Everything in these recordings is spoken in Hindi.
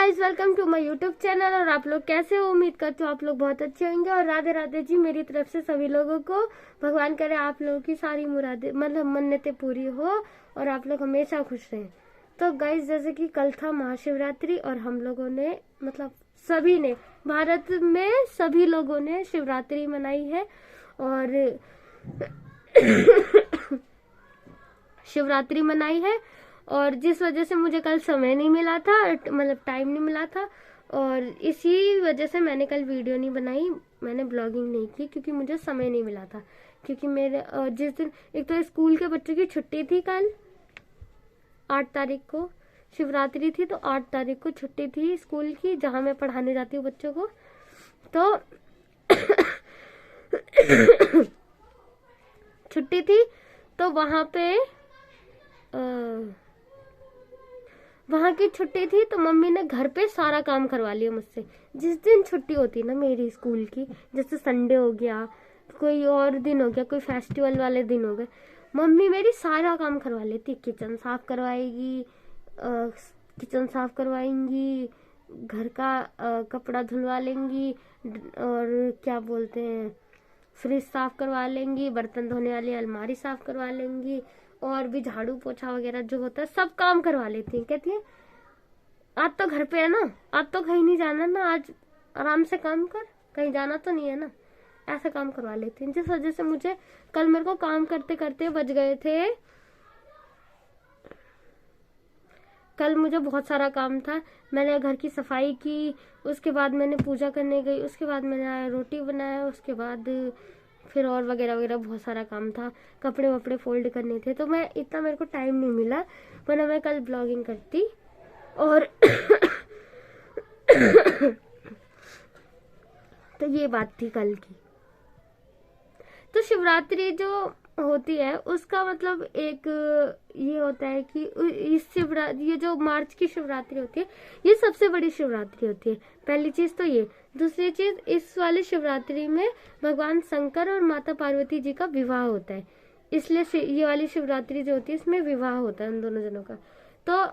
Guys, welcome to my YouTube channel. और आप लोग कैसे हो? उम्मीद करती हूँ आप लोग बहुत अच्छे होंगे। और राधे राधे जी मेरी तरफ से सभी लोगों को। भगवान करे आप लोगों की सारी मुरादें मतलब मन्नतें पूरी हो और आप लोग हमेशा खुश रहें। तो गाइस, जैसे कि कल था महाशिवरात्रि और हम लोगों ने मतलब सभी ने, भारत में सभी लोगों ने शिवरात्रि मनाई है। और शिवरात्रि मनाई है और जिस वजह से मुझे कल समय नहीं मिला था, मतलब टाइम नहीं मिला था, और इसी वजह से मैंने कल वीडियो नहीं बनाई, मैंने ब्लॉगिंग नहीं की क्योंकि मुझे समय नहीं मिला था। क्योंकि मेरे जिस दिन एक तो स्कूल के बच्चों की छुट्टी थी, कल 8 तारीख को शिवरात्रि थी, तो 8 तारीख को छुट्टी थी स्कूल की जहाँ मैं पढ़ाने जाती हूँ बच्चों को। तो छुट्टी थी तो वहाँ की छुट्टी थी, तो मम्मी ने घर पे सारा काम करवा लिया मुझसे। जिस दिन छुट्टी होती ना मेरी स्कूल की, जैसे संडे हो गया, कोई और दिन हो गया, कोई फेस्टिवल वाले दिन हो गए, मम्मी मेरी सारा काम करवा लेती। किचन साफ करवाएगी, किचन साफ करवाएंगी, घर का कपड़ा धुलवा लेंगी, और क्या बोलते हैं, फ्रिज साफ करवा लेंगी, बर्तन धोने वाली अलमारी साफ करवा लेंगी, और भी झाड़ू पोछा वगैरह जो होता है सब काम करवा लेती हैं। कहती है आज तो घर पे है ना, आज तो कहीं नहीं जाना ना, आज आराम से काम कर, कहीं जाना तो नहीं है ना, ऐसा काम करवा लेती हैं। जिस वजह से मुझे कल मेरे को काम करते करते बज गए थे, कल मुझे बहुत सारा काम था। मैंने घर की सफाई की, उसके बाद मैंने पूजा करने गई, उसके बाद मैंने रोटी बनाया, उसके बाद फिर और वगैरह वगैरह बहुत सारा काम था। कपड़े वपड़े फोल्ड करने थे, तो मैं इतना मेरे को टाइम नहीं मिला, वरना मैं कल ब्लॉगिंग करती। और तो ये बात थी कल की। तो शिवरात्रि जो होती है उसका मतलब एक ये होता है कि इस शिवरात्रि, ये जो मार्च की शिवरात्रि होती है, ये सबसे बड़ी शिवरात्रि होती है। पहली चीज तो ये। दूसरी चीज, इस वाली शिवरात्रि में भगवान शंकर और माता पार्वती जी का विवाह होता है, इसलिए ये वाली शिवरात्रि जो होती है इसमें विवाह होता है उन दोनों जनों का। तो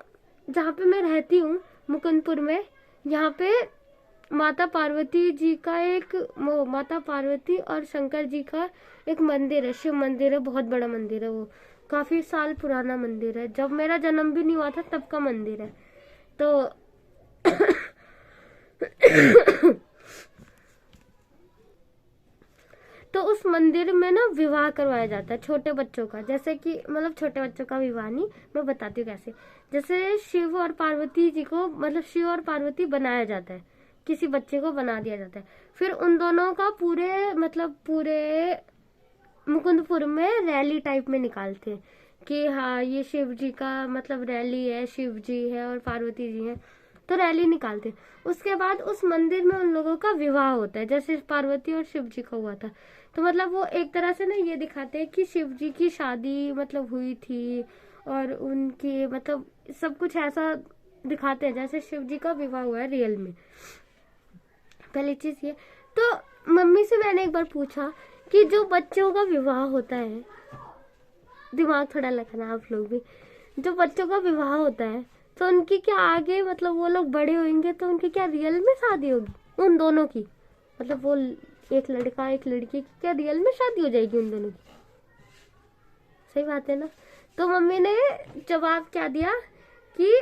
जहाँ पे मैं रहती हूँ मुकुंदपुर में, यहाँ पे माता पार्वती जी का माता पार्वती और शंकर जी का एक मंदिर है, शिव मंदिर है, बहुत बड़ा मंदिर है। वो काफी साल पुराना मंदिर है, जब मेरा जन्म भी नहीं हुआ था तब का मंदिर है। तो तो उस मंदिर में ना विवाह करवाया जाता है छोटे बच्चों का। जैसे कि मतलब छोटे बच्चों का विवाह नहीं, मैं बताती हूँ कैसे। जैसे शिव और पार्वती जी को, मतलब शिव और पार्वती बनाया जाता है, किसी बच्चे को बना दिया जाता है, फिर उन दोनों का पूरे मुकुंदपुर में रैली टाइप में निकालते हैं कि हाँ ये शिव जी का मतलब रैली है, शिव जी है और पार्वती जी है, तो रैली निकालते हैं। उसके बाद उस मंदिर में उन लोगों का विवाह होता है, जैसे पार्वती और शिव जी का हुआ था। तो मतलब वो एक तरह से ना ये दिखाते हैं कि शिव जी की शादी मतलब हुई थी, और उनकी मतलब सब कुछ ऐसा दिखाते हैं जैसे शिव जी का विवाह हुआ है रियल में। पहली चीज ये। तो मम्मी से मैंने एक बार पूछा कि जो बच्चों का विवाह होता है, दिमाग थोड़ा लगाना आप लोग भी, जो बच्चों का विवाह होता है तो उनकी क्या आगे मतलब वो लोग बड़े होंगे तो उनकी क्या रियल में शादी होगी उन दोनों की? मतलब वो एक लड़का एक लड़की की क्या रियल में शादी हो जाएगी उन दोनों की? सही बात है ना। तो मम्मी ने जवाब क्या दिया कि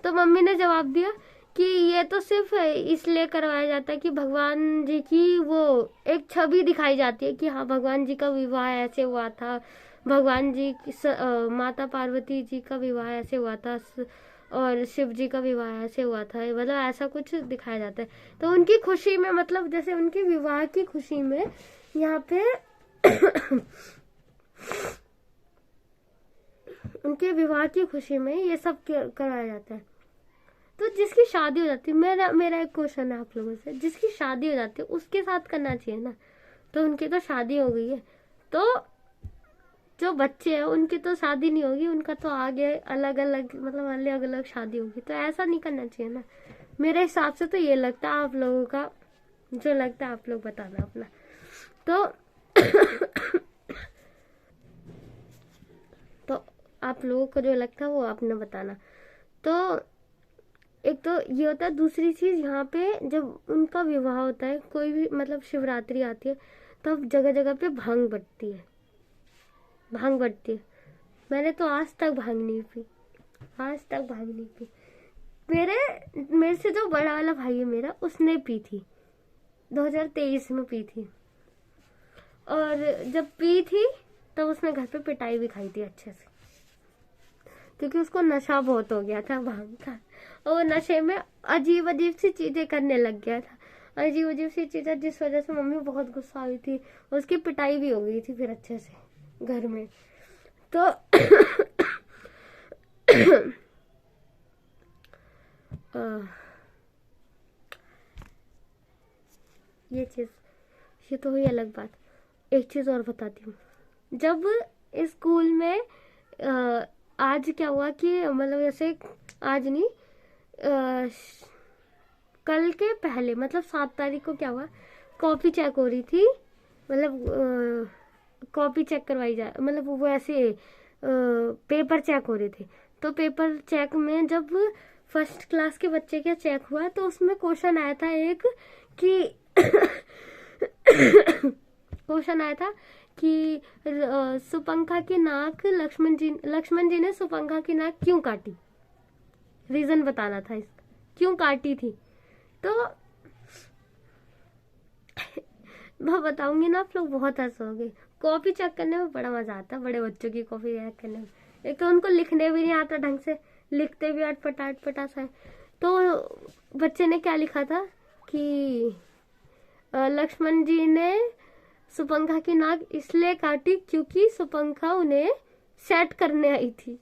तो मम्मी ने जवाब दिया कि ये तो सिर्फ इसलिए करवाया जाता है कि भगवान जी की वो एक छवि दिखाई जाती है कि हाँ भगवान जी का विवाह ऐसे हुआ था, भगवान जी की माता पार्वती जी का विवाह ऐसे हुआ था, और शिव जी का विवाह ऐसे हुआ था, मतलब ऐसा कुछ दिखाया जाता है। तो उनकी खुशी में, मतलब जैसे उनके विवाह की खुशी में यहाँ पे उनके विवाह की खुशी में ये सब कराया जाता है। तो जिसकी शादी हो जाती है, मेरा एक क्वेश्चन है आप लोगों से, जिसकी शादी हो जाती है उसके साथ करना चाहिए ना। तो उनकी तो शादी हो गई है, तो जो बच्चे हैं उनकी तो शादी नहीं होगी, उनका तो आगे अलग अलग मतलब अलग अलग शादी होगी, तो ऐसा नहीं करना चाहिए ना। मेरे हिसाब से तो ये लगता है, आप लोगों का जो लगता है आप लोग बताना अपना। तो तो आप लोगों को जो लगता है वो आपने बताना। तो एक तो ये होता है। दूसरी चीज, यहाँ पे जब उनका विवाह होता है, कोई भी मतलब शिवरात्रि आती है, तब जगह जगह पे भांग बटती है, भांग बटती है। मैंने तो आज तक भांग नहीं पी, आज तक भांग नहीं पी। मेरे से जो बड़ा वाला भाई है मेरा, उसने पी थी, 2023 में पी थी। और जब पी थी तब उसने घर पे पिटाई भी खाई थी अच्छे से, क्योंकि उसको नशा बहुत हो गया था भांग का। और वो नशे में अजीब अजीब सी चीजें करने लग गया था, अजीब अजीब सी चीजें, जिस वजह से मम्मी बहुत गुस्सा हुई थी। उसकी पिटाई भी हो गई थी फिर अच्छे से घर में। तो ये चीज, ये तो हुई अलग बात। एक चीज और बताती हूँ। जब स्कूल में आज क्या हुआ कि मतलब जैसे आज नहीं, कल के पहले मतलब 7 तारीख को क्या हुआ, कॉपी चेक हो रही थी। मतलब कॉपी चेक करवाई जा, मतलब वो ऐसे पेपर चेक हो रहे थे। तो पेपर चेक में जब फर्स्ट क्लास के बच्चे का चेक हुआ, तो उसमें क्वेश्चन आया था एक कि क्वेश्चन आया था कि सुपंखा की नाक लक्ष्मण जी ने सुपंखा की नाक क्यों काटी, रीजन बताना था इसका, क्यों काटी थी। तो मैं बताऊंगी ना, आप लोग बहुत हंसोगे। कॉपी चेक करने में बड़ा मजा आता है, बड़े बच्चों की कॉपी चेक करने में। एक तो उनको लिखने भी नहीं आता ढंग से, लिखते भी अटपटा सा है। तो बच्चे ने क्या लिखा था कि लक्ष्मण जी ने सुपंखा की नाक इसलिए काटी क्योंकि सुपंखा उन्हें सेट करने आई थी,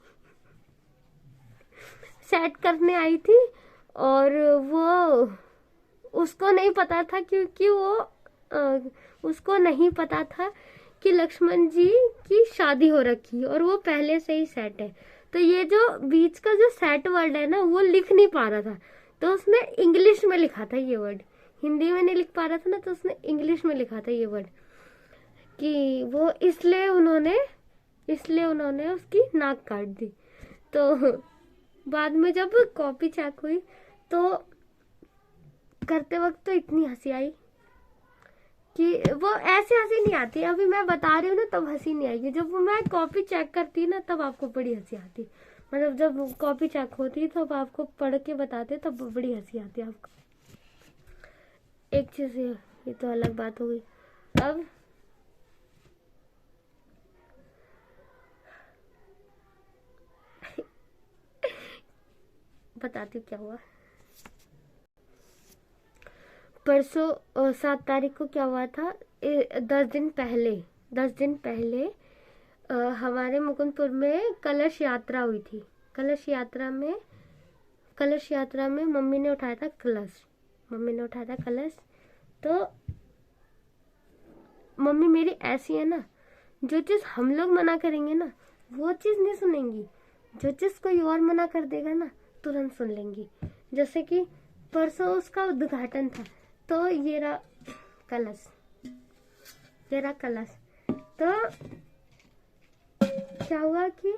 सेट करने आई थी। और वो उसको नहीं पता था, क्योंकि वो उसको नहीं पता था कि लक्ष्मण जी की शादी हो रखी और वो पहले से ही सेट है। तो ये जो बीच का जो सेट वर्ड है ना, वो लिख नहीं पा रहा था, तो उसने इंग्लिश में लिखा था ये वर्ड, हिंदी में नहीं लिख पा रहा था ना, तो उसने इंग्लिश में लिखा था ये वर्ड कि वो इसलिए उन्होंने उसकी नाक काट दी। तो बाद में जब कॉपी चेक हुई तो करते वक्त तो इतनी हंसी आई कि वो ऐसे हंसी नहीं आती, अभी मैं बता रही हूँ ना तब हंसी नहीं आएगी, जब मैं कॉपी चेक करती ना तब आपको बड़ी हंसी आती। मतलब जब कॉपी चेक होती तब आपको पढ़ के बताते तब बड़ी हंसी आती आपको। एक चीज ये तो अलग बात हो गई। अब बताती हूँ क्या हुआ। परसों 7 तारीख को क्या हुआ था, 10 दिन पहले हमारे मुकुंदपुर में कलश यात्रा हुई थी। कलश यात्रा में मम्मी ने उठाया था कलश। तो मम्मी मेरी ऐसी है ना, जो चीज हम लोग मना करेंगे ना वो चीज नहीं सुनेंगी, जो चीज कोई और मना कर देगा ना तुरंत सुन लेंगी। जैसे कि परसों उसका उद्घाटन था, तो ये रहा कलश। तो क्या हुआ कि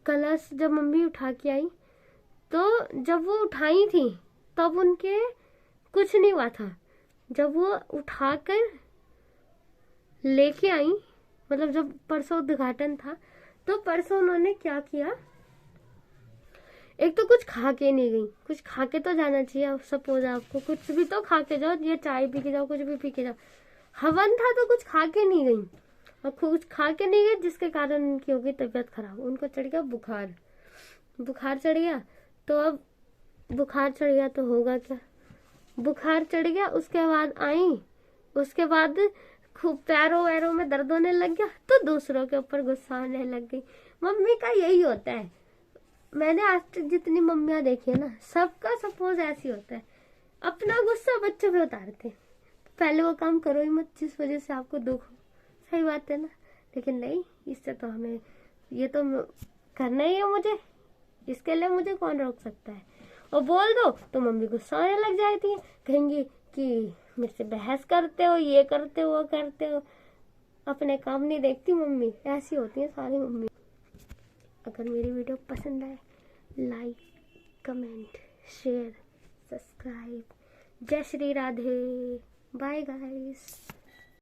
कलश जब मम्मी उठा के आई, तो जब वो उठाई थी तब उनके कुछ नहीं हुआ था। जब वो उठाकर लेके आई, मतलब जब परसों उद्घाटन था, तो परसों उन्होंने क्या किया, एक तो कुछ खा के नहीं गई, कुछ खा के तो जाना चाहिए। सपोज आपको कुछ भी तो खा के जाओ, ये चाय पी के जाओ, कुछ भी पी के जाओ। हवन था तो कुछ खा के नहीं गई, और कुछ खा के नहीं गई, जिसके कारण उनकी हो गई तबीयत खराब। उनको चढ़ गया बुखार चढ़ गया। तो अब बुखार चढ़ गया तो होगा क्या, बुखार चढ़ गया। उसके बाद आई, उसके बाद खूब पैरों वैरों में दर्द होने लग गया, तो दूसरों के ऊपर गुस्सा आने लग गई। मम्मी का यही होता है, मैंने आज तक जितनी मम्मियाँ देखी है ना, सबका सपोज ऐसी होता है, अपना गुस्सा बच्चों पे उतारते। पहले वो काम करो ही मत जिस वजह से आपको दुख हो। सही बात है ना, लेकिन नहीं, इससे तो हमें ये तो करना ही है मुझे, इसके लिए मुझे कौन रोक सकता है। और बोल दो तो मम्मी गुस्सा आने लग जाती है, कहेंगी कि मेरे से बहस करते हो, ये करते हो, वो करते हो, अपने काम नहीं देखती मम्मी। ऐसी होती है सारी मम्मी। अगर मेरी वीडियो पसंद आए, लाइक, कमेंट, शेयर, सब्सक्राइब। जय श्री राधे। Bye guys.